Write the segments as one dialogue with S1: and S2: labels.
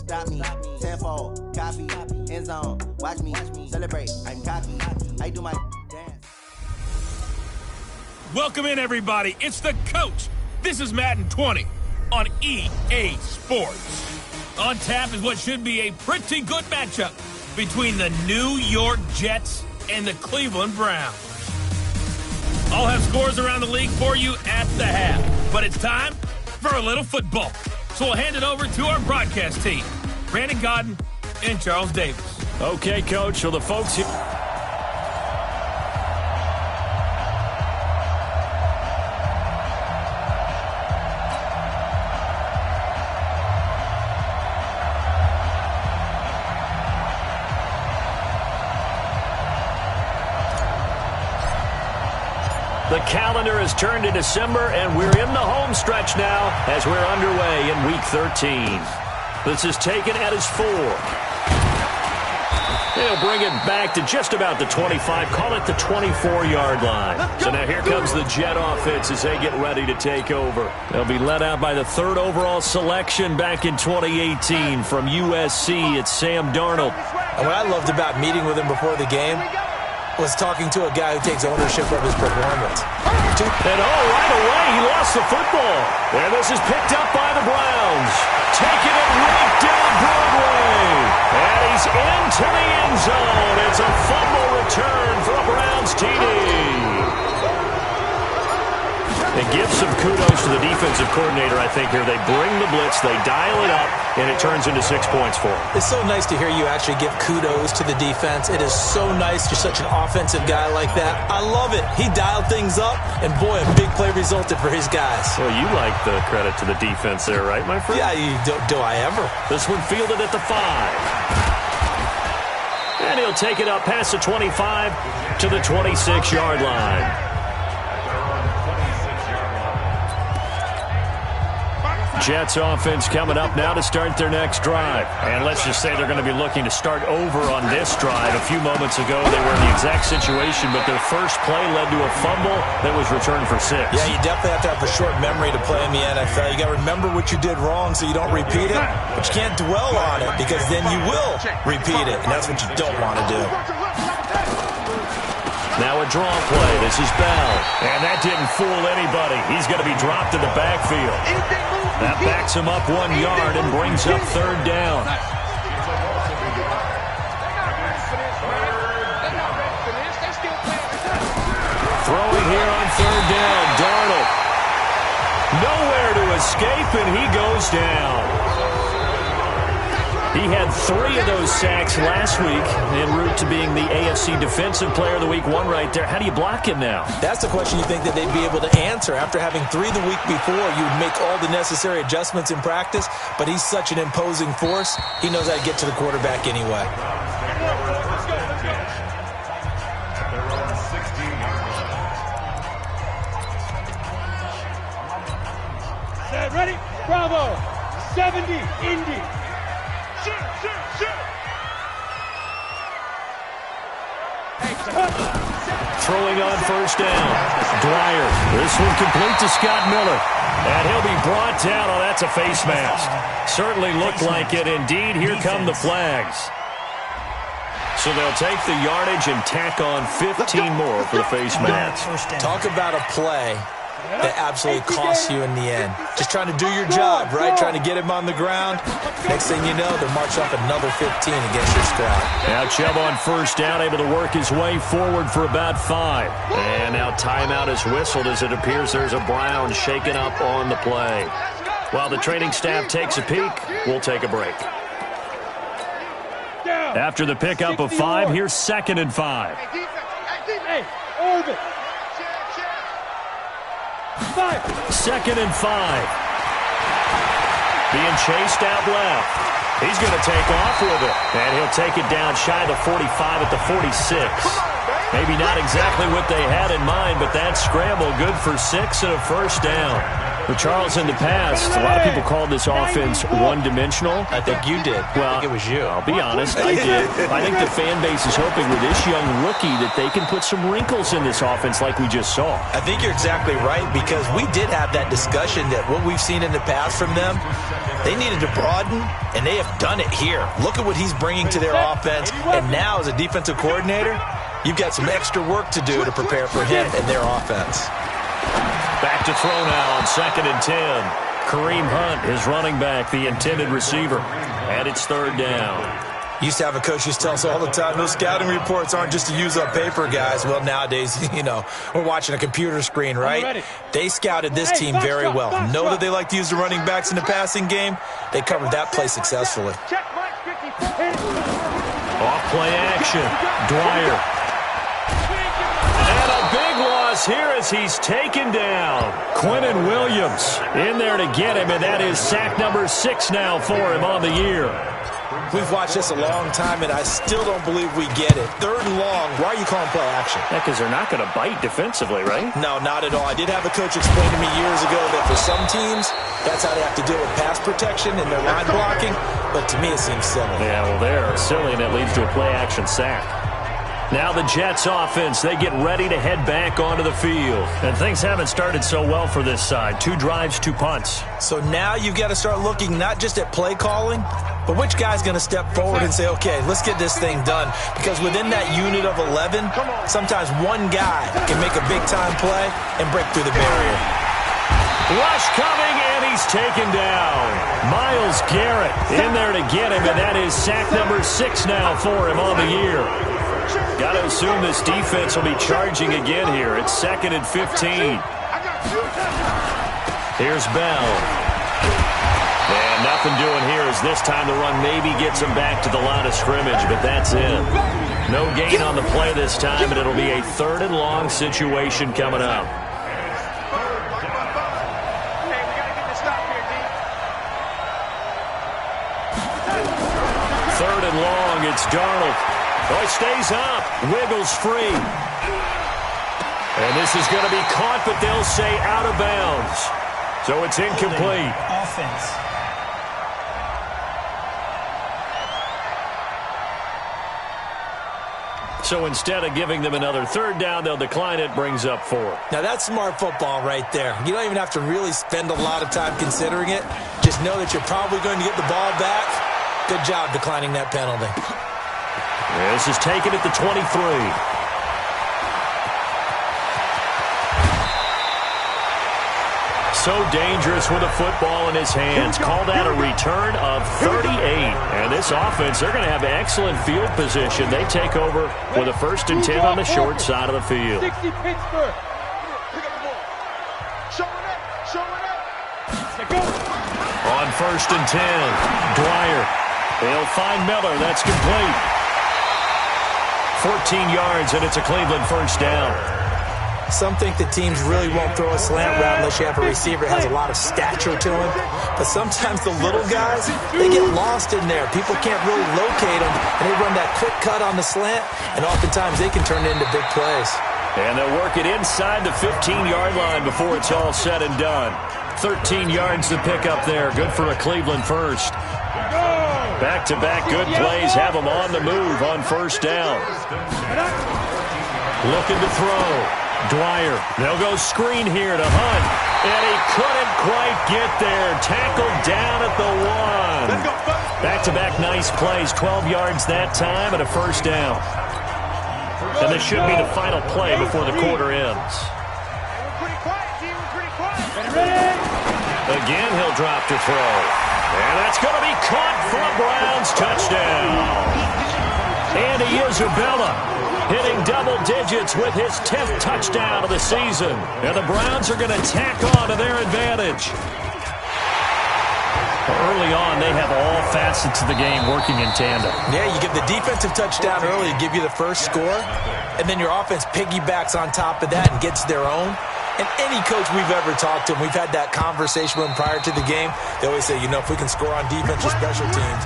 S1: stop me. Tenfold, copy, end zone. Watch me, celebrate. I'm cocky. I do my dance.
S2: Welcome in, everybody. It's the coach. This is Madden 20 on EA Sports. On tap is what should be a pretty good matchup between the New York Jets and the Cleveland Browns. I'll have scores around the league for you at the half, but it's time for a little football. So we'll hand it over to our broadcast team, Brandon Godden and Charles Davis.
S3: Okay, Coach, so the folks here... The calendar has turned to December, and we're in the home stretch now as we're underway in Week 13. This is taken at his 4. He'll bring it back to just about the 25, call it the 24-yard line. So now here comes the Jet offense as they get ready to take over. They'll be led out by the 3rd overall selection back in 2018 from USC. It's Sam Darnold.
S4: And what I loved about meeting with him before the game was talking to a guy who takes ownership of his performance.
S3: And right away, he lost the football. And this is picked up by the Browns. Taking it right down Broadway. And he's into the end zone. It's a fumble return for a Browns TD. And give some kudos to the defensive coordinator, I think, here. They bring the blitz, they dial it up, and it turns into 6 points for them.
S4: It's so nice to hear you actually give kudos to the defense. It is so nice. You're such an offensive guy like that. I love it. He dialed things up, and boy, a big play resulted for his guys.
S3: Well, you like the credit to the defense there, right, my friend?
S4: Yeah, do I ever.
S3: This one fielded at the 5. And he'll take it up past the 25 to the 26-yard line. Jets offense coming up now to start their next drive. And let's just say they're going to be looking to start over on this drive. A few moments ago, they were in the exact situation, but their first play led to a fumble that was returned for 6.
S4: Yeah, you definitely have to have a short memory to play in the NFL. You got to remember what you did wrong so you don't repeat it, but you can't dwell on it because then you will repeat it, and that's what you don't want to do.
S3: Now a draw play. This is Bell. And that didn't fool anybody. He's going to be dropped in the backfield. That backs him up 1 yard and brings up 3rd down. Throwing here on 3rd down. Darnold. Nowhere to escape, and he goes down. He had 3 of those sacks last week en route to being the AFC Defensive Player of the Week 1 right there. How do you block him now?
S4: That's the question you think that they'd be able to answer. After having 3 the week before, you would make all the necessary adjustments in practice, but he's such an imposing force, he knows how to get to the quarterback anyway.
S5: Ready? Bravo! 70, Indy.
S3: Throwing on 1st down. Dwyer. This one complete to Scott Miller. And he'll be brought down. Oh, that's a face mask. Certainly looked like it. Indeed, here come the flags. So they'll take the yardage and tack on 15 more for the face mask.
S4: Talk about a play that absolutely costs you in the end. Just trying to do your job, right? Trying to get him on the ground. Next thing you know, they're marching off another 15 against your squad.
S3: Now Chubb on 1st down, able to work his way forward for about 5. And now timeout is whistled as it appears there's a Brown shaken up on the play. While the training staff takes a peek, we'll take a break. After the pickup of 5, here's 2nd and 5.
S5: Hey, orbit.
S3: 2nd and 5. Being chased out left. He's going to take off with it. And he'll take it down shy of the 45 at the 46. Maybe not exactly what they had in mind, but that scramble good for 6 and a 1st down. But Charles, in the past, a lot of people called this offense one-dimensional.
S4: I think you did.
S3: Well,
S4: I think it was you.
S3: I'll be honest, I did. I think the fan base is hoping with this young rookie that they can put some wrinkles in this offense like we just saw.
S4: I think you're exactly right because we did have that discussion that what we've seen in the past from them, They needed to broaden, and they have done it here. Look at what he's bringing to their offense. And now, as a defensive coordinator, you've got some extra work to do to prepare for him and their offense.
S3: Back to throw now on 2nd and 10. Kareem Hunt is running back, the intended receiver. And it's 3rd down.
S4: Used to have a coach who used to tell us all the time, those scouting reports aren't just to use up paper, guys. Well, nowadays, we're watching a computer screen, right? They scouted this team very well. Know that they like to use the running backs in the passing game. They covered that play successfully.
S3: Off play action. Dwyer. And a big loss here as he's taken down. Quinnen Williams in there to get him, and that is sack number 6 now for him on the year.
S4: We've watched this a long time, and I still don't believe we get it. 3rd and long, why are you calling play action?
S3: Yeah, because they're not going to bite defensively, right?
S4: No, not at all. I did have a coach explain to me years ago that for some teams, that's how they have to deal with pass protection and their line blocking, but to me it seems silly.
S3: Yeah, well, they're silly, and it leads to a play-action sack. Now the Jets offense, they get ready to head back onto the field. And things haven't started so well for this side. 2 drives, 2 punts.
S4: So now you've got to start looking not just at play calling, but which guy's going to step forward and say, okay, let's get this thing done. Because within that unit of 11, sometimes one guy can make a big-time play and break through the barrier.
S3: Rush coming, and he's taken down. Myles Garrett in there to get him, and that is sack number 6 now for him on the year. Got to assume this defense will be charging again here. It's 2nd and 15. Here's Bell. And nothing doing here as this time the run maybe gets him back to the line of scrimmage, but that's it. No gain on the play this time, and it'll be a 3rd and long situation coming up. Third and long, it's Darnold. Oh, he stays up, wiggles free. And this is going to be caught, but they'll say out of bounds. So it's incomplete.
S6: Offense.
S3: So instead of giving them another 3rd down, they'll decline it, brings up 4.
S4: Now that's smart football right there. You don't even have to really spend a lot of time considering it. Just know that you're probably going to get the ball back. Good job declining that penalty.
S3: This is taken at the 23. So dangerous with a football in his hands. Called out a return of 38. And this offense, they're going to have excellent field position. They take over with a 1st and 10 on the short side of the field.
S5: 60 Pittsburgh.
S3: On 1st and 10, Dwyer. They'll find Miller. That's complete. 14 yards, and it's a Cleveland 1st down.
S4: Some think that teams really won't throw a slant route unless you have a receiver that has a lot of stature to him. But sometimes the little guys, they get lost in there. People can't really locate them, and they run that quick cut on the slant, and oftentimes they can turn it into big plays.
S3: And they'll work it inside the 15-yard line before it's all said and done. 13 yards to pick up there. Good for a Cleveland 1st. Back-to-back good plays have them on the move on 1st down. Looking to throw. Dwyer. They'll go screen here to Hunt. And he couldn't quite get there. Tackled down at the 1. Back-to-back nice plays. 12 yards that time and a 1st down. And this should be the final play before the quarter ends. Again, he'll drop to throw. And that's going to be caught for a Browns touchdown. Andy Isabella hitting double digits with his 10th touchdown of the season. And the Browns are going to tack on to their advantage. Early on, they have all facets of the game working in tandem.
S4: Yeah, you give the defensive touchdown early to give you the 1st score, and then your offense piggybacks on top of that and gets their own. And any coach we've ever talked to, and we've had that conversation with them prior to the game, they always say, if we can score on defense or special teams.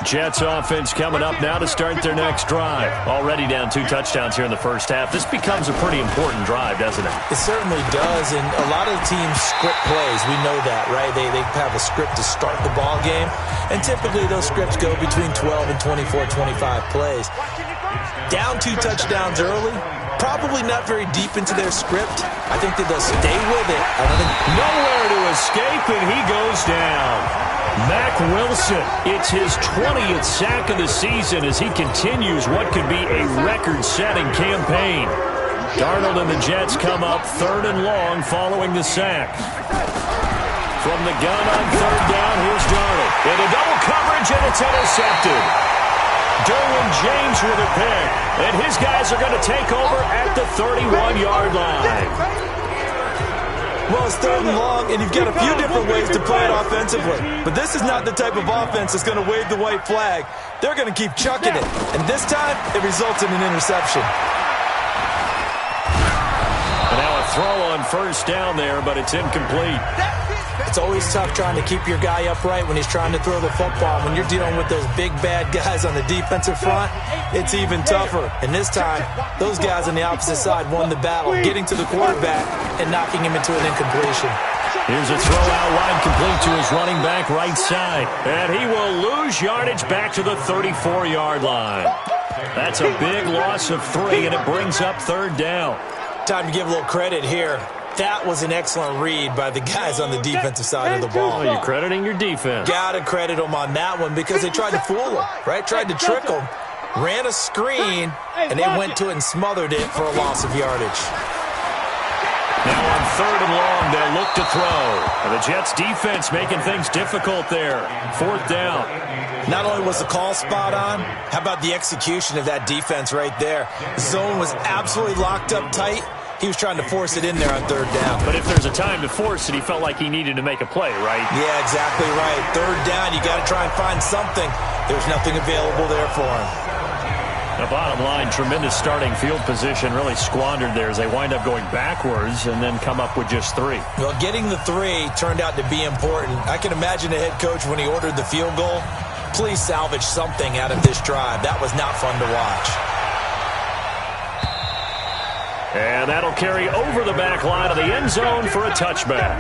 S3: Jets offense coming up now to start their next drive. Already down 2 touchdowns here in the 1st half. This becomes a pretty important drive, doesn't it?
S4: It certainly does, and a lot of teams script plays. We know that, right? They have a script to start the ball game, and typically those scripts go between 12 and 24, 25 plays. Down 2 touchdowns early, Probably not very deep into their script. I think that they'll stay with it.
S3: Nowhere to escape, and he goes down. Mack Wilson, it's his 20th sack of the season as he continues what could be a record-setting campaign. Darnold and the Jets come up 3rd and long following the sack. From the gun on 3rd down, here's Darnold. Into double coverage, and it's intercepted. Derwin James with a pick, and his guys are going to take over at the 31-yard line.
S4: Well, it's 3rd and long, and you've got a few different ways to play it offensively. But this is not the type of offense that's going to wave the white flag. They're going to keep chucking it. And this time, it results in an interception.
S3: And now a throw on 1st down there, but it's incomplete.
S4: It's always tough trying to keep your guy upright when he's trying to throw the football. When you're dealing with those big, bad guys on the defensive front, it's even tougher. And this time, those guys on the opposite side won the battle, getting to the quarterback and knocking him into an incompletion.
S3: Here's a throw out wide, complete to his running back right side. And he will lose yardage back to the 34-yard line. That's a big loss of 3, and it brings up 3rd down.
S4: Time to give a little credit here. That was an excellent read by the guys on the defensive side of the ball.
S3: Oh, you're crediting your defense.
S4: Gotta credit them on that one because they tried to fool him, right? Tried to trick him. Ran a screen, and they went to it and smothered it for a loss of yardage.
S3: Now on 3rd and long, they'll look to throw. And the Jets defense making things difficult there. 4th down.
S4: Not only was the call spot on, how about the execution of that defense right there? The zone was absolutely locked up tight. He was trying to force it in there on 3rd down.
S3: But if there's a time to force it, he felt like he needed to make a play, right?
S4: Yeah, exactly right. 3rd down, you got to try and find something. There's nothing available there for him.
S3: The bottom line, tremendous starting field position, really squandered there as they wind up going backwards and then come up with just 3.
S4: Well, getting the 3 turned out to be important. I can imagine the head coach when he ordered the field goal. Please salvage something out of this drive. That was not fun to watch.
S3: And that'll carry over the back line of the end zone for a touchback.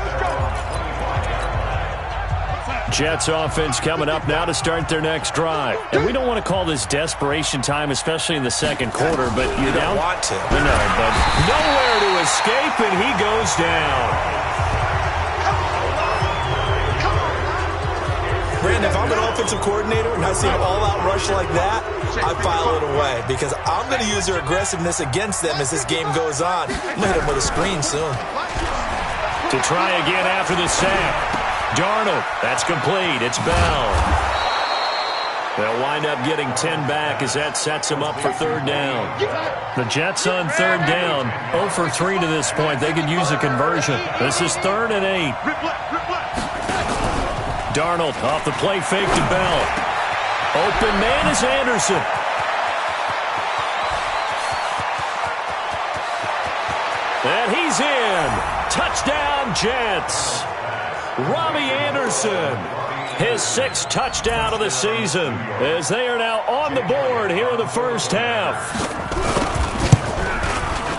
S3: Jets offense coming up now to start their next drive. And we don't want to call this desperation time, especially in the 2nd quarter, but
S4: you don't want to.
S3: No, but nowhere to escape, and he goes down.
S4: Brandon, if I'm an offensive coordinator and I see an all-out rush like that, I file it away because I'm going to use their aggressiveness against them as this game goes on. I'm going to hit them with a screen soon.
S3: To try again after the sack. Darnold, that's complete. It's Bell. They'll wind up getting 10 back as that sets them up for 3rd down. The Jets on 3rd down, 0 for 3 to this point. They could use a conversion. This is 3rd and 8. Darnold off the play fake to Bell. Open man is Anderson. And he's in. Touchdown, Jets. Robbie Anderson, his 6th touchdown of the season, as they are now on the board here in the 1st half.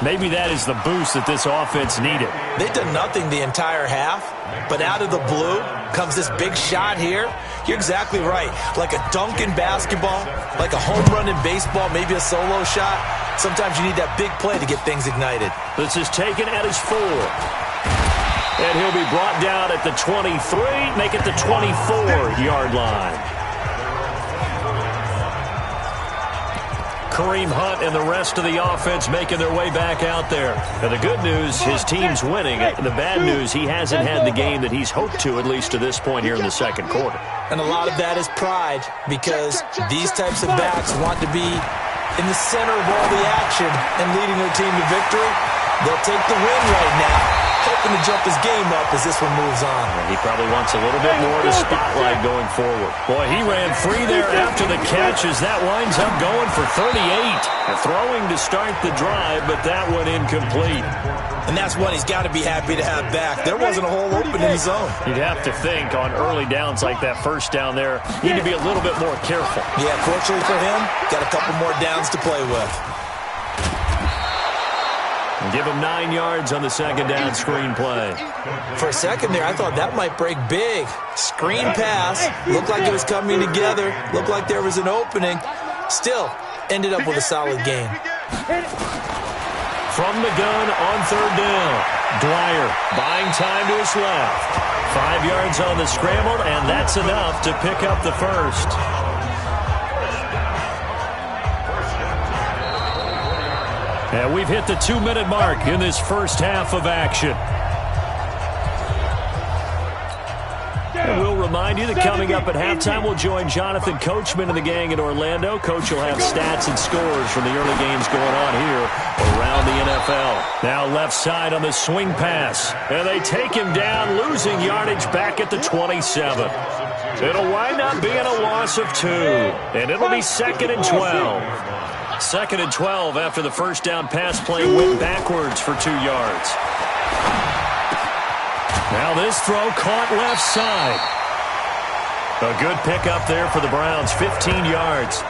S3: Maybe that is the boost that this offense needed.
S4: They've done nothing the entire half, but out of the blue comes this big shot here. You're exactly right. Like a dunk in basketball, like a home run in baseball, maybe a solo shot. Sometimes you need that big play to get things ignited.
S3: This is taken at his 4. And he'll be brought down at the 23, make it the 24-yard line. Kareem Hunt and the rest of the offense making their way back out there. And the good news, his team's winning. The bad news, he hasn't had the game that he's hoped to, at least to this point here in the 2nd quarter.
S4: And a lot of that is pride because these types of backs want to be in the center of all the action and leading their team to victory. They'll take the win right now, hoping to jump his game up as this one moves on.
S3: He probably wants a little bit more to spotlight going forward. Boy, he ran free there after the catch as that winds up going for 38. And throwing to start the drive, but that one incomplete.
S4: And that's one he's got to be happy to have back. There wasn't a hole open in his zone.
S3: You'd have to think on early downs like that 1st down there, you need to be a little bit more careful.
S4: Yeah, fortunately for him, got a couple more downs to play with.
S3: And give him 9 yards on the 2nd down screen play.
S4: For a second there, I thought that might break big. Screen pass. Looked like it was coming together. Looked like there was an opening. Still, ended up with a solid game.
S3: from the gun on third down. Dwyer buying time to his left. 5 yards on the scramble, and that's enough to pick up the first. And we've hit the 2-minute mark in this first half of action. And we'll remind you that coming up at halftime, we'll join Jonathan Coachman and the gang in Orlando. Coach will have stats and scores from the early games going on here around the NFL. Now left side on the swing pass. And they take him down, losing yardage back at the 27. It'll wind up being a loss of 2. And it'll be 2nd and 12. 2nd and 12 after the first down pass play went backwards for 2 yards. Now this throw caught left side. A good pickup there for the Browns, 15 yards.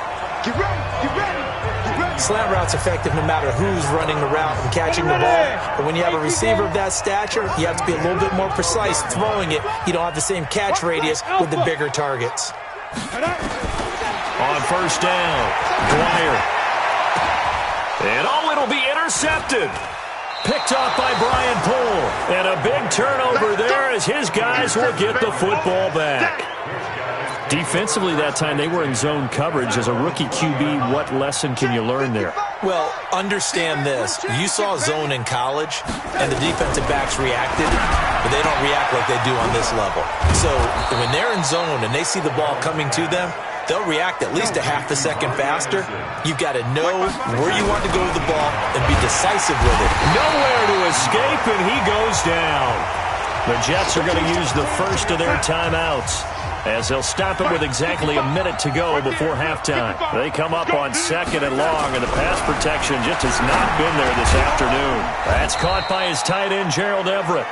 S5: Get ready, get ready, get ready.
S4: Slant route's effective no matter who's running the route and catching the ball. But when you have a receiver of that stature, you have to be a little bit more precise throwing it. You don't have the same catch radius with the bigger targets.
S3: On first down, Dwyer. And it'll be intercepted. Picked off by Brian Poole. And a big turnover there as his guys will get the football back. Defensively that time, they were in zone coverage. As a rookie QB, what lesson can you learn there?
S4: Well, understand this. You saw zone in college, and the defensive backs reacted, but they don't react like they do on this level. So when they're in zone and they see the ball coming to them, they'll react at least a half a second faster. You've got to know where you want to go with the ball and be decisive with it.
S3: Nowhere to escape, and he goes down. The Jets are going to use the first of their timeouts as they'll stop it with exactly a minute to go before halftime. They come up on 2nd and long, and the pass protection just has not been there this afternoon. That's caught by his tight end, Gerald Everett.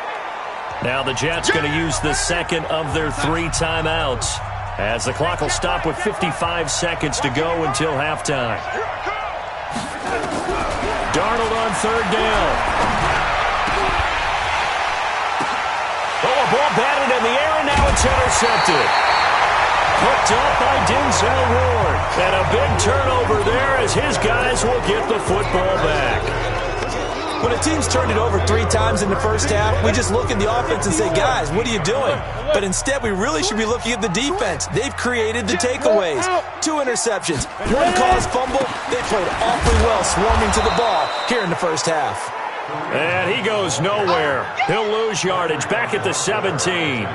S3: Now the Jets going to use the second of their 3 timeouts, as the clock will stop with 55 seconds to go until halftime. Darnold on third down. Oh, a ball batted in the air, and now it's intercepted. Picked up by Denzel Ward. And a big turnover there as his guys will get the football back.
S4: When a team's turned it over 3 times in the first half, we just look at the offense and say, guys, what are you doing? But instead, we really should be looking at the defense. They've created the takeaways. 2 interceptions, 1 caused fumble. They played awfully well swarming to the ball here in the first half.
S3: And he goes nowhere. He'll lose yardage back at the 17.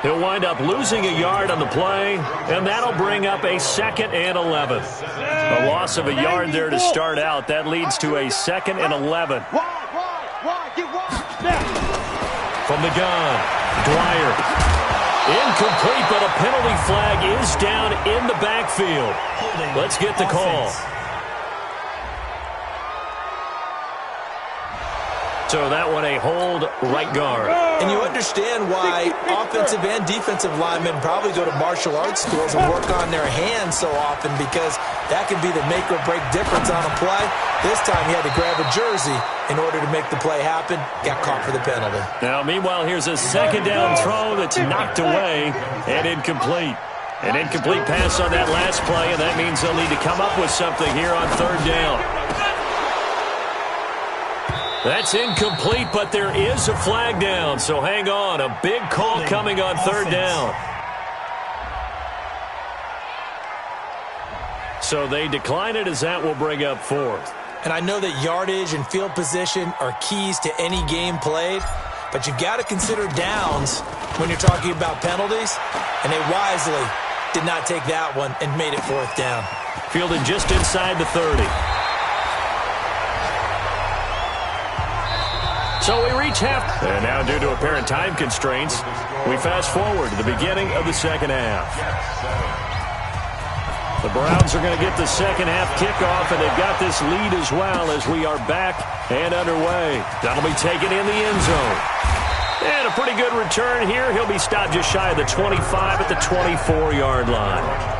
S3: He'll wind up losing a yard on the play, and that'll bring up a 2nd and 11. A loss of a yard there to start out. That leads to a 2nd and 11. From the gun, Dwyer. Incomplete, but a penalty flag is down in the backfield. Let's get the call. So that one a hold right guard.
S4: And you understand why offensive and defensive linemen probably go to martial arts schools and work on their hands so often, because that can be the make or break difference on a play. This time he had to grab a jersey in order to make the play happen. Got caught for the penalty.
S3: Now, meanwhile, here's a 2nd down throw that's knocked away and incomplete. An incomplete pass on that last play, and that means they'll need to come up with something here on 3rd down. That's incomplete, but there is a flag down, so hang on. A big call coming on 3rd down. So they decline it, as that will bring up 4th.
S4: And I know that yardage and field position are keys to any game played, but you've got to consider downs when you're talking about penalties, and they wisely did not take that one and made it 4th down.
S3: Fielded just inside the 30. So we reach half. And now, due to apparent time constraints, we fast forward to the beginning of the 2nd half. The Browns are going to get the 2nd half kickoff, and they've got this lead as well as we are back and underway. That'll be taken in the end zone. And a pretty good return here. He'll be stopped just shy of the 25 at the 24-yard line.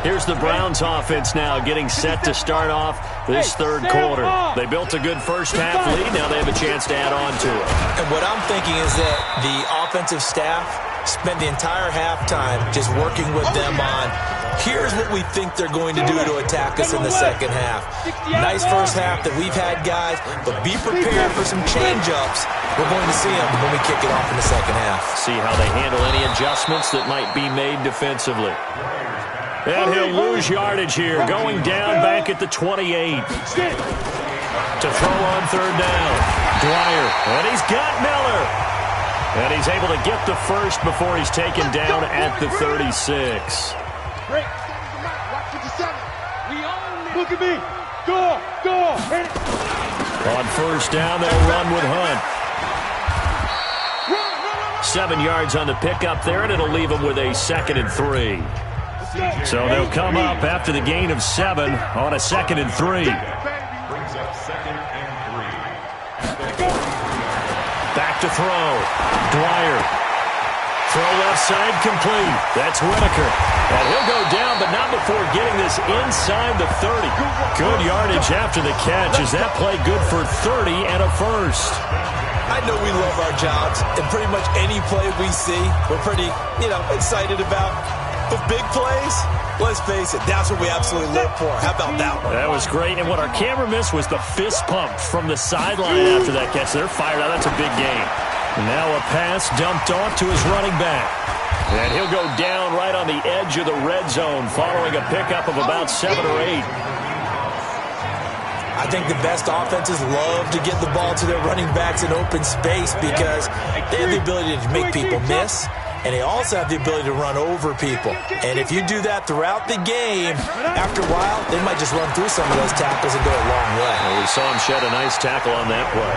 S3: Here's the Browns offense now getting set to start off this 3rd quarter. They built a good first half lead. Now they have a chance to add on to it.
S4: And what I'm thinking is that the offensive staff spent the entire halftime just working with them on, here's what we think they're going to do to attack us in the second half. Nice first half that we've had, guys, but be prepared for some change-ups. We're going to see them when we kick it off in the second half.
S3: See how they handle any adjustments that might be made defensively. And he'll lose yardage here, going down back at the 28. To throw on third down. Dwyer, and he's got Miller. And he's able to get the first before he's taken down at the 36.
S5: Look at me. Go.
S3: On first down, they'll run with Hunt. 7 yards on the pickup there, and it'll leave them with a 2nd and 3. So they'll come up after the gain of 7 on a 2nd and 3. Back to throw. Dwyer. Throw left side complete. That's Whitaker. And he'll go down, but not before getting this inside the 30. Good yardage after the catch. Is that play good for 30 and a first?
S4: I know we love our jobs, and pretty much any play we see, we're pretty, excited about. But big plays, let's face it, that's what we absolutely live for. How about that one?
S3: That was great, and what our camera missed was the fist pump from the sideline after that catch. They're fired out. That's a big game. Now a pass dumped off to his running back. And he'll go down right on the edge of the red zone following a pickup of about 7 or 8.
S4: I think the best offenses love to get the ball to their running backs in open space because they have the ability to make people miss, and they also have the ability to run over people. And if you do that throughout the game, after a while, they might just run through some of those tackles and go a long way.
S3: Well, we saw him shed a nice tackle on that play.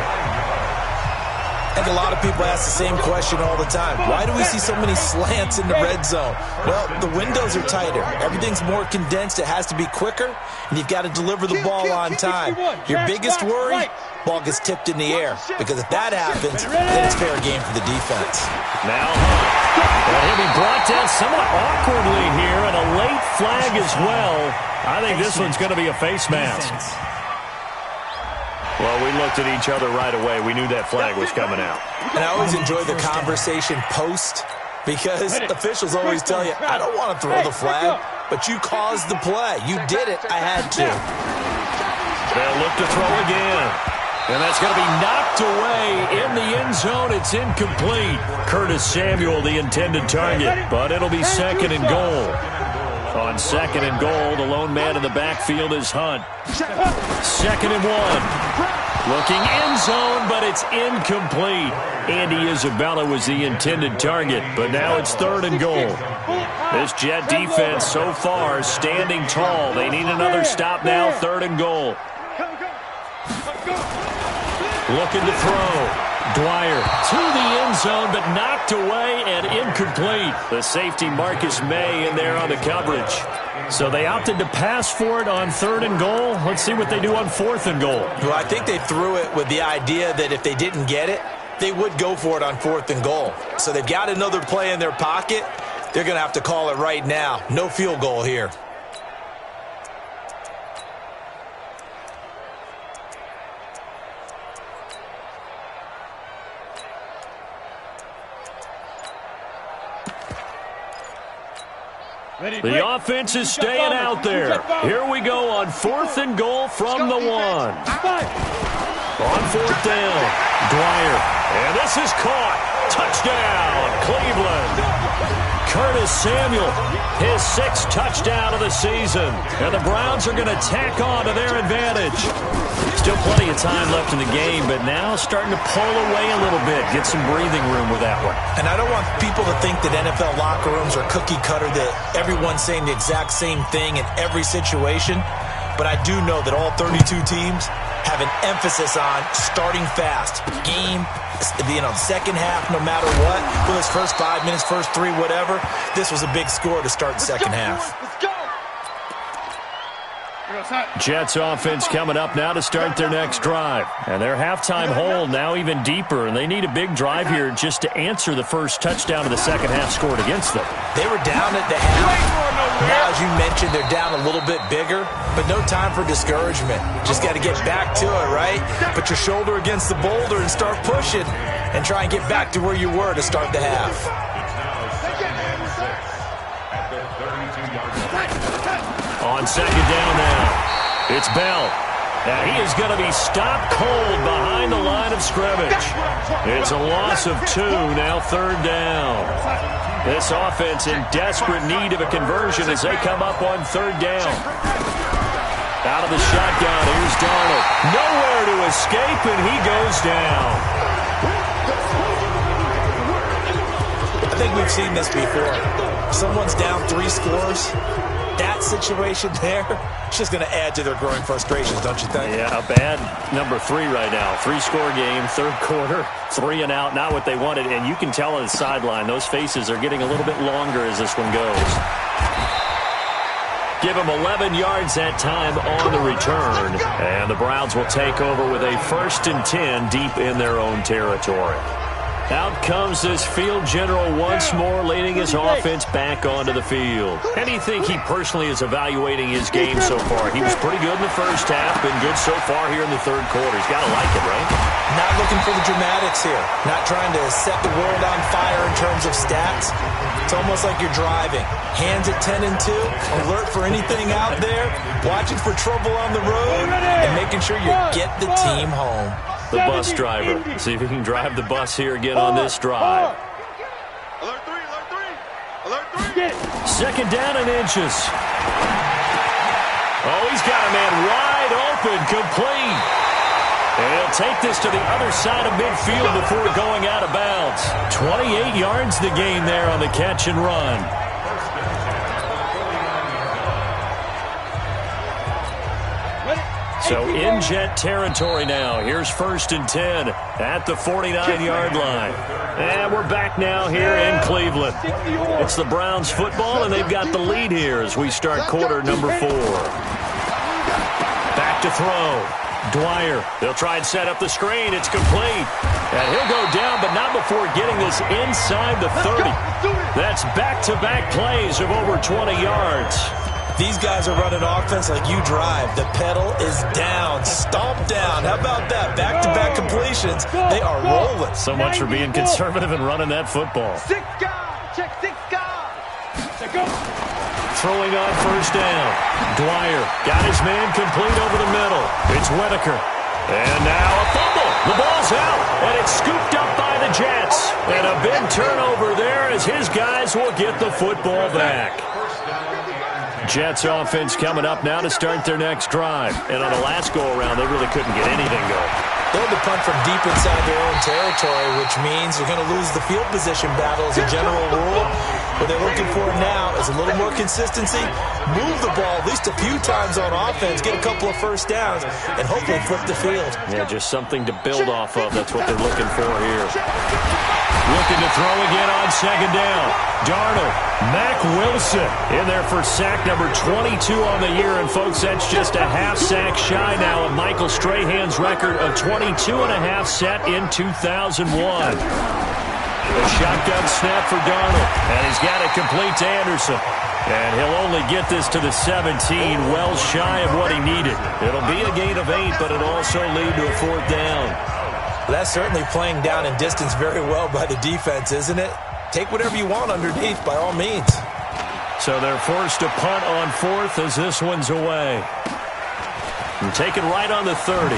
S4: I think a lot of people ask the same question all the time. Why do we see so many slants in the red zone? Well, the windows are tighter. Everything's more condensed. It has to be quicker, and you've got to deliver the ball on time. Your biggest worry, ball gets tipped in the air, because if that happens, then it's fair game for the defense.
S3: Now Hunt. He'll be brought down somewhat awkwardly here, and a late flag as well. I think this one's going to be a face mask. Well, we looked at each other right away. We knew that flag was coming out.
S4: And I always enjoy the conversation post because officials always tell you, I don't want to throw the flag, but you caused the play. You did it. I had to.
S3: They'll look to throw again. And that's going to be knocked away in the end zone. It's incomplete. Curtis Samuel, the intended target, but it'll be 2nd and goal. On 2nd and goal, the lone man in the backfield is Hunt. 2nd and 1. Looking end zone, but it's incomplete. Andy Isabella was the intended target, but now it's 3rd and goal. This Jet defense so far standing tall. They need another stop now, 3rd and goal. Looking to throw. Dwyer to the end zone, but knocked away and incomplete. The safety Marcus May in there on the coverage. So they opted to pass for it on 3rd and goal. Let's see what they do on 4th and goal.
S4: Well, I think they threw it with the idea that if they didn't get it, they would go for it on 4th and goal. So they've got another play in their pocket. They're going to have to call it right now. No field goal here.
S3: The offense is staying out there. Here we go on 4th and goal from the 1. On 4th down, Dwyer. And this is caught. Touchdown, Cleveland. Curtis Samuel, his 6th touchdown of the season. And the Browns are going to tack on to their advantage. Still plenty of time left in the game, but now starting to pull away a little bit. Get some breathing room with that one.
S4: And I don't want people to think that NFL locker rooms are cookie cutter, that everyone's saying the exact same thing in every situation. But I do know that all 32 teams have an emphasis on starting fast. Game, second half, no matter what. For those first 5 minutes, first 3, whatever. This was a big score to start the second half.
S3: Jets offense coming up now to start their next drive. And their halftime hole now even deeper, and they need a big drive here just to answer the first touchdown of the second half scored against them.
S4: They were down at the half. Now, as you mentioned, they're down a little bit bigger, but no time for discouragement. Just got to get back to it, right? Put your shoulder against the boulder and start pushing and try and get back to where you were to start the half.
S3: On second down now, it's Bell. Now he is going to be stopped cold behind the line of scrimmage. It's a loss of 2, now third down. This offense in desperate need of a conversion as they come up on third down. Out of the shotgun, here's Darnold. Nowhere to escape, and he goes down.
S4: I think we've seen this before. Someone's down 3 scores. That situation there, it's just going to add to their growing frustrations, don't you think?
S3: Yeah, a bad number 3 right now. 3-score game, third quarter, 3 and out, not what they wanted. And you can tell on the sideline, those faces are getting a little bit longer as this one goes. Give them 11 yards that time on the return. And the Browns will take over with a 1st and 10 deep in their own territory. Out comes this field general once more, leading his offense back onto the field. How do you think he personally is evaluating his game so far? He was pretty good in the first half, been good so far here in the third quarter. He's got to like it, right?
S4: Not looking for the dramatics here. Not trying to set the world on fire in terms of stats. It's almost like you're driving. Hands at 10 and 2, alert for anything out there, watching for trouble on the road, and making sure you get the team home.
S3: The bus driver. See if he can drive the bus here again on this drive.
S5: Alert 3, alert 3, alert 3.
S3: Second down and inches. Oh, he's got a man wide open, complete. And he'll take this to the other side of midfield before going out of bounds. 28 yards the gain there on the catch and run. So in Jet territory now. Here's 1st and 10 at the 49-yard line. And we're back now here in Cleveland. It's the Browns football, and they've got the lead here as we start quarter number 4. Back to throw. Dwyer. They'll try and set up the screen. It's complete. And he'll go down, but not before getting this inside the 30. That's back-to-back plays of over 20 yards.
S4: These guys are running offense like you drive. The pedal is down, stomp down. How about that? Back-to-back completions. They are rolling.
S3: So much for being conservative and running that football.
S5: 6 guys. Check 6 guys. Check go.
S3: Throwing on 1st down. Dwyer got his man complete over the middle. It's Whitaker. And now a fumble. The ball's out, and it's scooped up by the Jets. And a big turnover there as his guys will get the football back. Jets offense coming up now to start their next drive. And on the last go-around, they really couldn't get anything going.
S4: They'll have to punt from deep inside their own territory, which means you're going to lose the field position battle as a general rule. What they're looking for now is a little more consistency, move the ball at least a few times on offense, get a couple of first downs, and hopefully flip the field.
S3: Yeah, just something to build off of. That's what they're looking for here. Looking to throw again on second down. Darnold, Mack Wilson in there for sack number 22 on the year. And, folks, that's just a half sack shy now of Michael Strahan's record of 22.5 set in 2001. A shotgun snap for Darnold, and he's got it complete to Anderson. And he'll only get this to the 17, well shy of what he needed. It'll be a gain of 8, but it'll also lead to a 4th down.
S4: That's certainly playing down in distance very well by the defense, isn't it? Take whatever you want underneath, by all means.
S3: So they're forced to punt on 4th as this one's away. And taken right on the 30.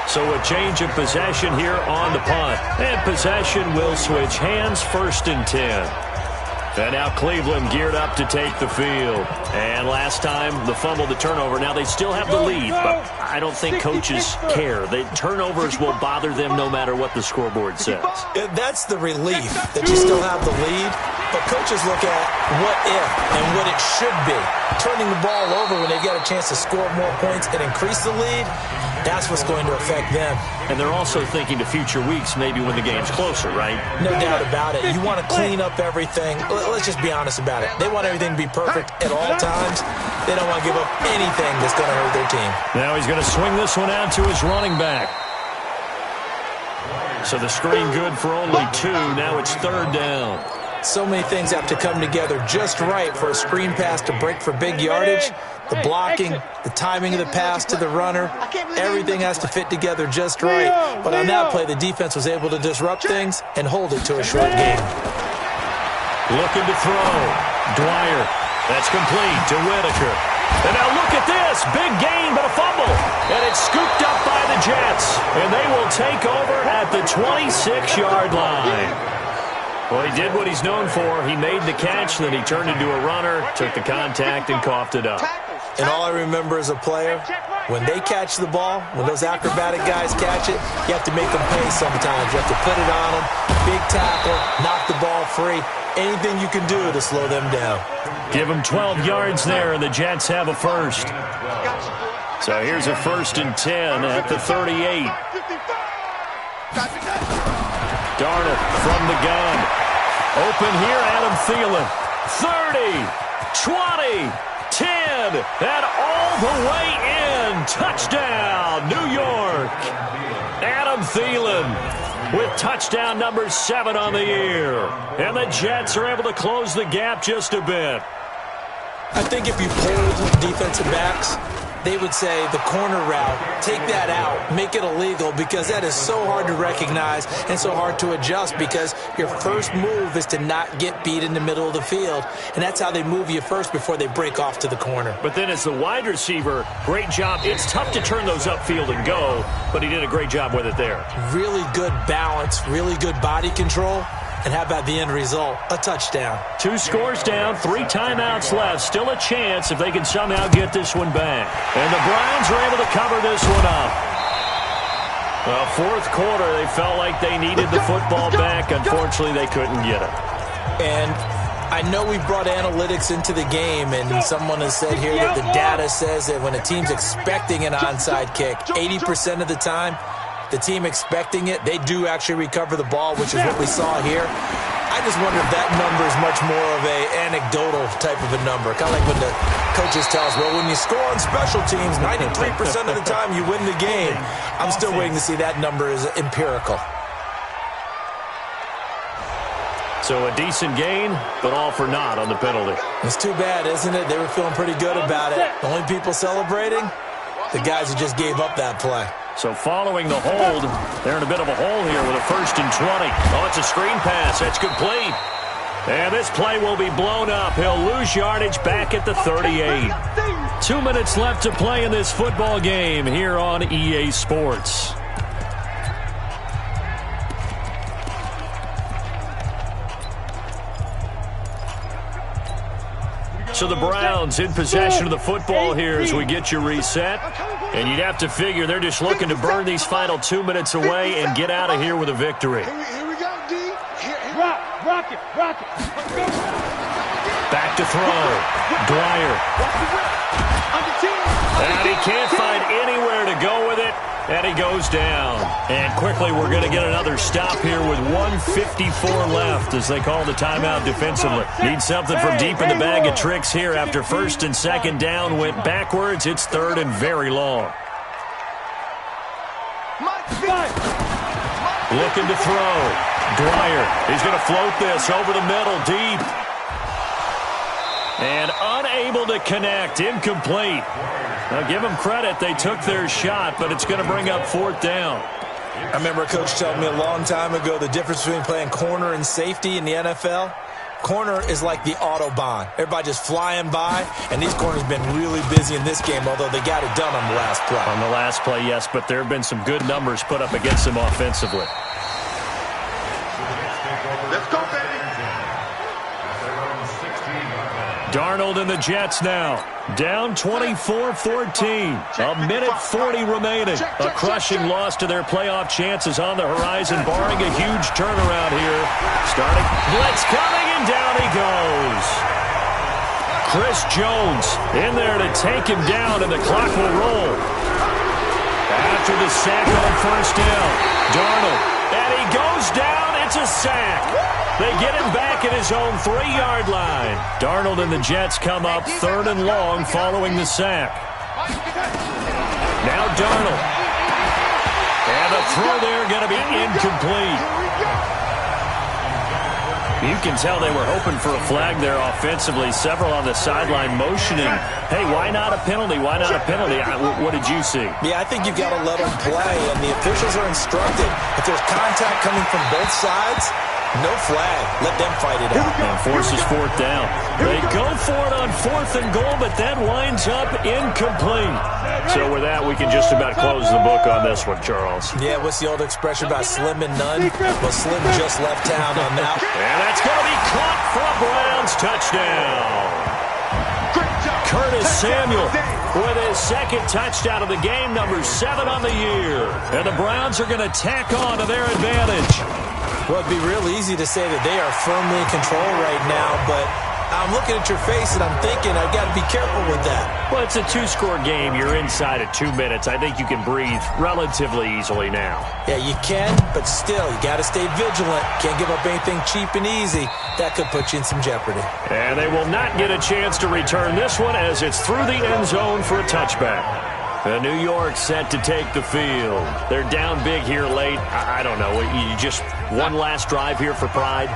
S3: So a change of possession here on the punt. And possession will switch hands, 1st and 10. And now Cleveland geared up to take the field. And last time, the fumble, the turnover. Now they still have the lead, but I don't think coaches care. The turnovers will bother them no matter what the scoreboard says.
S4: That's the relief that you still have the lead. But coaches look at what if and what it should be. Turning the ball over when they get a chance to score more points and increase the lead, that's what's going to affect them.
S3: And they're also thinking to future weeks, maybe when the game's closer, right?
S4: No doubt about it. You want to clean up everything. Let's just be honest about it. They want everything to be perfect at all times. They don't want to give up anything that's going to hurt their team.
S3: Now he's going to swing this one out to his running back. So the screen good for only 2. Now it's 3rd down.
S4: So many things have to come together just right for a screen pass to break for big yardage. The blocking, the timing of the pass to the runner, everything has to fit together just right. But on that play, the defense was able to disrupt things and hold it to a short game.
S3: Looking to throw. Dwyer. That's complete to Whitaker. And now look at this. Big gain, but a fumble. And it's scooped up by the Jets. And they will take over at the 26-yard line. Well, he did what he's known for. He made the catch, then he turned into a runner, took the contact, and coughed it up.
S4: And all I remember as a player, when they catch the ball, when those acrobatic guys catch it, you have to make them pay sometimes. You have to put it on them, big tackle, knock the ball free. Anything you can do to slow them down.
S3: Give them 12 yards there, and the Jets have a first. So here's a 1st and 10 at the 38. Darnold from the gun. Open here, Adam Thielen. 30, 20, 10, and all the way in. Touchdown, New York. Adam Thielen with touchdown number 7 on the year. And the Jets are able to close the gap just a bit.
S4: I think if you polled defensive backs, they would say the corner route, take that out, make it illegal, because that is so hard to recognize and so hard to adjust, because your first move is to not get beat in the middle of the field, and that's how they move you first before they break off to the corner.
S3: But then as the wide receiver, great job. It's tough to turn those upfield and go, but he did a great job with it there.
S4: Really good balance, really good body control. And how about the end result? A touchdown.
S3: 2 scores down, 3 timeouts left. Still a chance if they can somehow get this one back. And the Browns are able to cover this one up. Well, 4th quarter, they felt like they needed the football back. Unfortunately, they couldn't get it.
S4: And I know we brought analytics into the game, and someone has said here that the data says that when a team's expecting an onside kick, 80% of the time, the team expecting it, they do actually recover the ball, which is what we saw here. I just wonder if that number is much more of an anecdotal type of a number. Kind of like when the coaches tell us, well, when you score on special teams, 93% of the time you win the game. I'm still waiting to see that number is empirical.
S3: So a decent gain, but all for naught on the penalty.
S4: It's too bad, isn't it? They were feeling pretty good about it. The only people celebrating, the guys who just gave up that play.
S3: So following the hold, they're in a bit of a hole here with a 1st and 20. Oh, it's a screen pass. That's complete. And this play will be blown up. He'll lose yardage back at the 38. 2 minutes left to play in this football game here on EA Sports. So the Browns in possession of the football here as we get you reset. And you'd have to figure they're just looking to burn these final 2 minutes away and get out of here with a victory.
S5: Here we go, D.
S6: Rock it.
S3: Back to throw. Dwyer. And he can't find anywhere to go with it. And he goes down. And quickly we're going to get another stop here with 1:54 left as they call the timeout defensively. Need something from deep in the bag of tricks here after 1st and 2nd down went backwards. It's 3rd and very long. Looking to throw. Dwyer. He's going to float this over the middle deep. And unable to connect. Incomplete. Now, give them credit. They took their shot, but it's going to bring up 4th down.
S4: I remember a coach telling me a long time ago the difference between playing corner and safety in the NFL. Corner is like the Autobahn. Everybody just flying by, and these corners have been really busy in this game, although they got it done on the last play.
S3: On the last play, yes, but there have been some good numbers put up against them offensively.
S5: Let's go, baby.
S3: Darnold and the Jets now. Down 24-14. A minute 40 remaining. A crushing loss to their playoff chances on the horizon, barring a huge turnaround here. Starting blitz coming, and down he goes. Chris Jones in there to take him down, and the clock will roll. After the sack on 1st down, Darnold, and he goes down. It's a sack. They get him back at his own 3-yard line. Darnold and the Jets come up 3rd and long following the sack. Now Darnold. And the throw there going to be incomplete. You can tell they were hoping for a flag there offensively. Several on the sideline motioning, hey, why not a penalty? Why not a penalty? What did you see?
S4: Yeah, I think you've got to let them play, and the officials are instructed. If there's contact coming from both sides, No flag. Let them fight it out.
S3: And forces fourth down. They go for it on 4th and goal, but that winds up incomplete. So with that, we can just about close the book on this one, Charles.
S4: Yeah, what's the old expression about slim and none? Well, Slim just left town on that.
S3: And that's going to be caught for a Browns touchdown. Curtis Samuel with his second touchdown of the game, number 7 on the year. And the Browns are going to tack on to their advantage.
S4: Well, it'd be real easy to say that they are firmly in control right now, but I'm looking at your face and I'm thinking I've got to be careful with that.
S3: Well, it's a 2-score game. You're inside of 2 minutes. I think you can breathe relatively easily now.
S4: Yeah, you can, but still, you got to stay vigilant. Can't give up anything cheap and easy. That could put you in some jeopardy.
S3: And they will not get a chance to return this one as it's through the end zone for a touchback. And New York set to take the field. They're down big here late. I don't know. You just one last drive here for pride?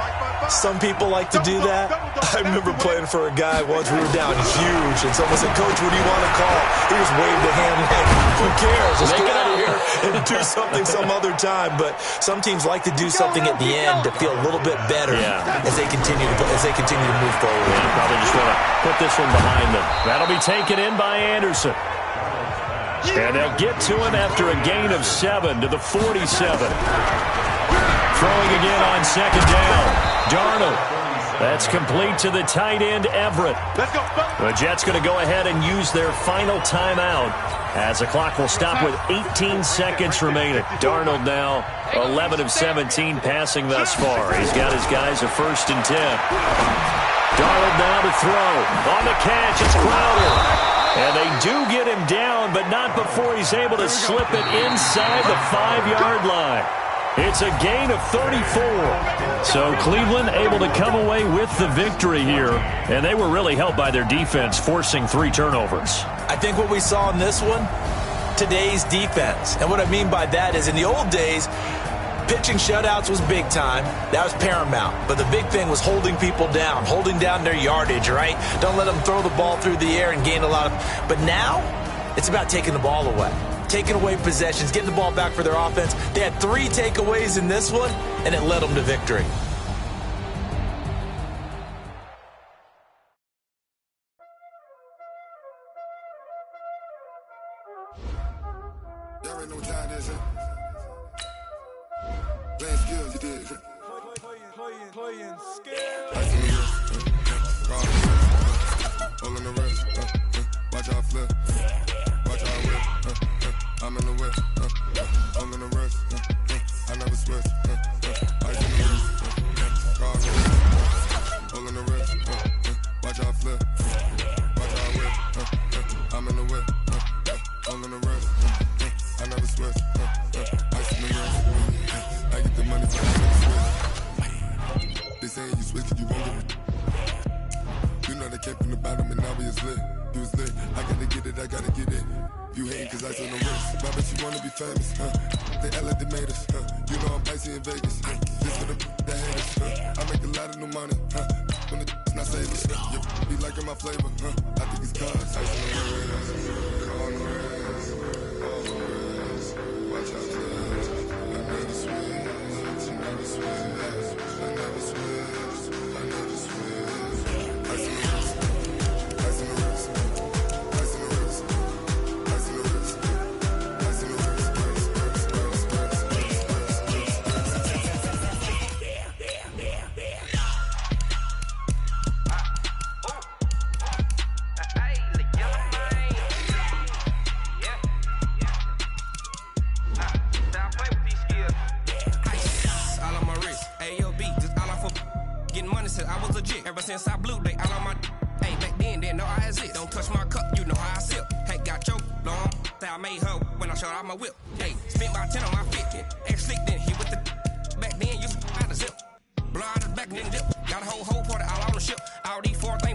S4: Some people like to do that. I remember playing for a guy once. We were down huge, and someone said, "Coach, what do you want to call?" He just waved a hand like, "Who cares? Let's get out of here and do something some other time." But some teams like to do something at the end to feel a little bit better as they continue to move forward.
S3: Yeah, probably just want to put this one behind them. That'll be taken in by Anderson. And they'll get to him after a gain of 7 to the 47. Throwing again on second down. Darnold. That's complete to the tight end, Everett. The Jets going to go ahead and use their final timeout as the clock will stop with 18 seconds remaining. Darnold now 11 of 17 passing thus far. He's got his guys a 1st and 10. Darnold now to throw. On the catch, it's Crowder. And they do get him down, but not before he's able to slip it inside the 5-yard line. It's a gain of 34. So Cleveland able to come away with the victory here, and they were really helped by their defense, forcing 3 turnovers.
S4: I think what we saw in this one, today's defense. And what I mean by that is in the old days, pitching shutouts was big time. That was paramount. But the big thing was holding people down, holding down their yardage, right? Don't let them throw the ball through the air and gain a lot of... But now, it's about taking the ball away. Taking away possessions, getting the ball back for their offense. They had 3 takeaways in this one, and it led them to victory.
S5: Y'all already know what time it is, huh? Playing skills, you did. Playing skills. Ice in the wrist, hole in the wrist, watch out flip, watch out whip, I'm in the whip, hole in the wrist, I never switch, ice in the wrist, hole in the wrist, watch out flip, watch out whip, I'm in the whip, hole in the wrist, I never switch, ice in the wrist, I get the money for the switch. They say you switch it, you won't get it. You know they came from the bottom and now we is lit. You was lit, I gotta get it, I gotta get it. You hating cause I on the wrist. Why bet you wanna be famous, huh? They act like they made us, huh? You know I'm icy in Vegas, this for the haters, huh? I make a lot of new money, huh? When it's not savings, you be liking my flavor, huh? I think it's cause ice on the wrist, on the wrist, on the wrist. Watch out, please. I never switch, I never switch, I never switch, I never switch. Ice on the wrist, ice on the wrist, ice on the wrist, ice on the wrist, ice on the wrist,
S7: I was legit ever since I blew they all on my hey back then didn't know I exist. Don't touch my cup, you know how I sip. Hey, got your long that I made her when I showed out my whip. Hey, spent about 10 on my fit. Ex slick then hit with the back then you out the zip. Blow out the back then dip. Got a whole party all on the ship. All these 4 things